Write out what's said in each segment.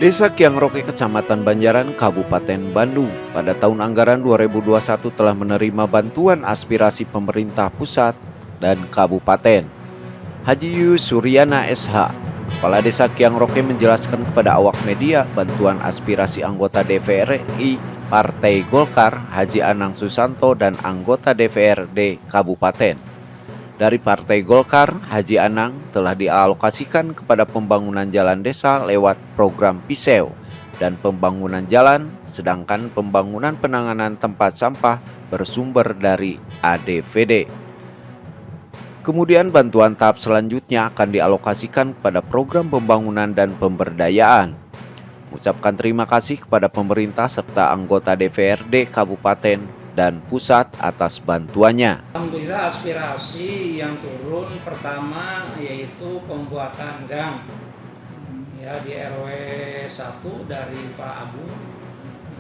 Desa Kiangroke, Kecamatan Banjaran, Kabupaten Bandung, pada tahun anggaran 2021 telah menerima bantuan aspirasi pemerintah pusat dan kabupaten. Haji Yus Suryana SH, Kepala Desa Kiangroke, menjelaskan kepada awak media bantuan aspirasi anggota DPR RI Partai Golkar Haji Anang Susanto dan anggota DPRD Kabupaten. Dari Partai Golkar, Haji Anang telah dialokasikan kepada pembangunan jalan desa lewat program PISEU dan pembangunan jalan, sedangkan pembangunan penanganan tempat sampah bersumber dari ADVD. Kemudian bantuan tahap selanjutnya akan dialokasikan kepada program pembangunan dan pemberdayaan. Mengucapkan terima kasih kepada pemerintah serta anggota DPRD Kabupaten dan pusat atas bantuannya. Alhamdulillah, aspirasi yang turun pertama yaitu pembuatan gang ya di RW 1 dari Pak Abu,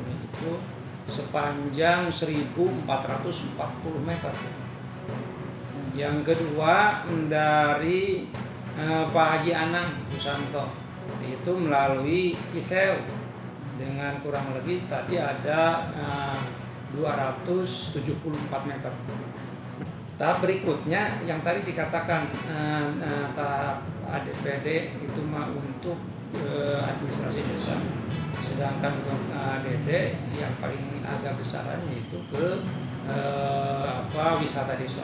itu sepanjang 1440 meter. Yang kedua dari Pak Haji Anang Susanto, itu melalui PISEU dengan kurang lebih tadi ada 274 meter. Tahap berikutnya yang tadi dikatakan tahap ADPD itu mah untuk administrasi desa, sedangkan untuk ADD yang paling agak besarannya itu ke wisata desa.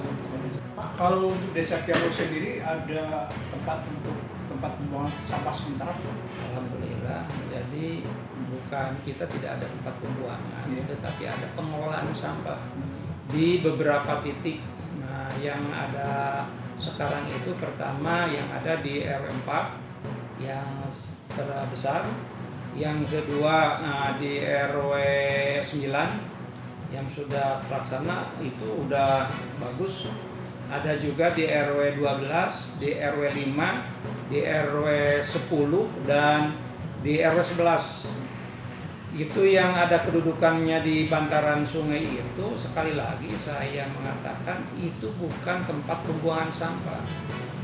Pak, kalau untuk Desa Kiangroke sendiri ada tempat pembuangan sampah sementara? Alhamdulillah, jadi kita tidak ada tempat pembuangan, tetapi ada pengelolaan sampah di beberapa titik. Nah, yang ada sekarang itu pertama yang ada di RW 4 yang terbesar, yang kedua di RW 9 yang sudah terlaksana, itu udah bagus. Ada juga di RW 12, di RW 5, di RW 10 dan di RW 11. Itu yang ada kedudukannya di bantaran sungai itu, sekali lagi saya mengatakan itu bukan tempat pembuangan sampah,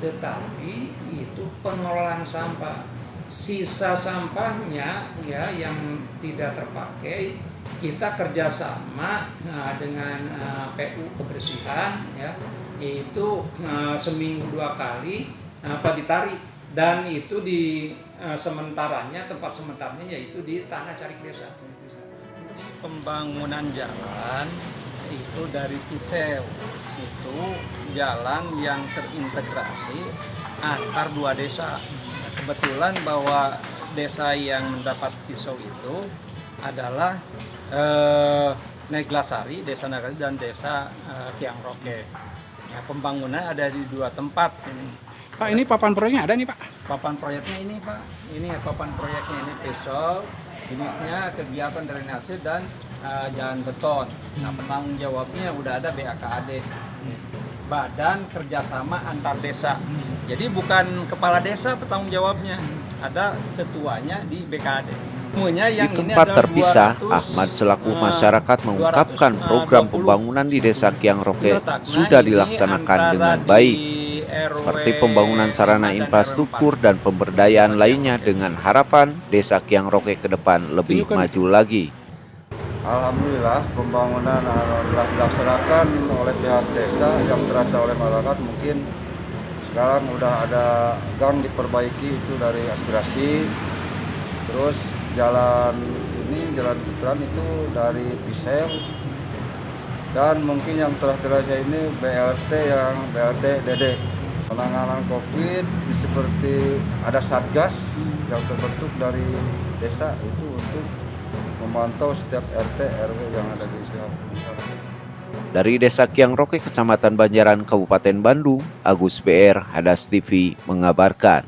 tetapi itu pengelolaan sampah. Sisa sampahnya ya yang tidak terpakai, kita kerjasama dengan PU kebersihan ya, itu seminggu 2 kali ditarik, dan itu di sementaranya, tempat sementaranya yaitu di Tanah Carik Desa. Pembangunan jalan itu dari PISEU, itu jalan yang terintegrasi antar 2 desa. Kebetulan bahwa desa yang mendapat PISEU itu adalah Neglasari, Desa Neglasari dan Desa Kiangroke. Ya, pembangunan ada di 2 tempat. Pak, ini papan proyeknya ada nih, Pak? Papan proyeknya ini, Pak. Ini papan proyeknya ini PISEU, jenisnya kegiatan drainase dan jalan beton. Nah, penanggung jawabnya udah ada BAKAD, Badan Kerjasama Antar Desa. Jadi bukan kepala desa petanggung jawabnya, ada ketuanya di BKAD. Di tempat terpisah, Ahmad selaku masyarakat mengungkapkan program pembangunan di Desa Kiangroke sudah dilaksanakan dengan baik, seperti pembangunan sarana infrastruktur dan pemberdayaan lainnya, dengan harapan Desa Kiangroke ke depan lebih maju lagi. Alhamdulillah, pembangunan telah dilaksanakan oleh pihak desa yang terasa oleh masyarakat. Mungkin sekarang udah ada gang diperbaiki, itu dari aspirasi. Terus jalan puteran itu dari PISEU, dan mungkin yang telah terasa ini BLT DD. Penanganan COVID seperti ada satgas yang terbentuk dari desa itu untuk memantau setiap RT RW yang ada di pihak masyarakat. Dari Desa Kiangroke, Kecamatan Banjaran, Kabupaten Bandung, Agus PR, Hadas TV mengabarkan.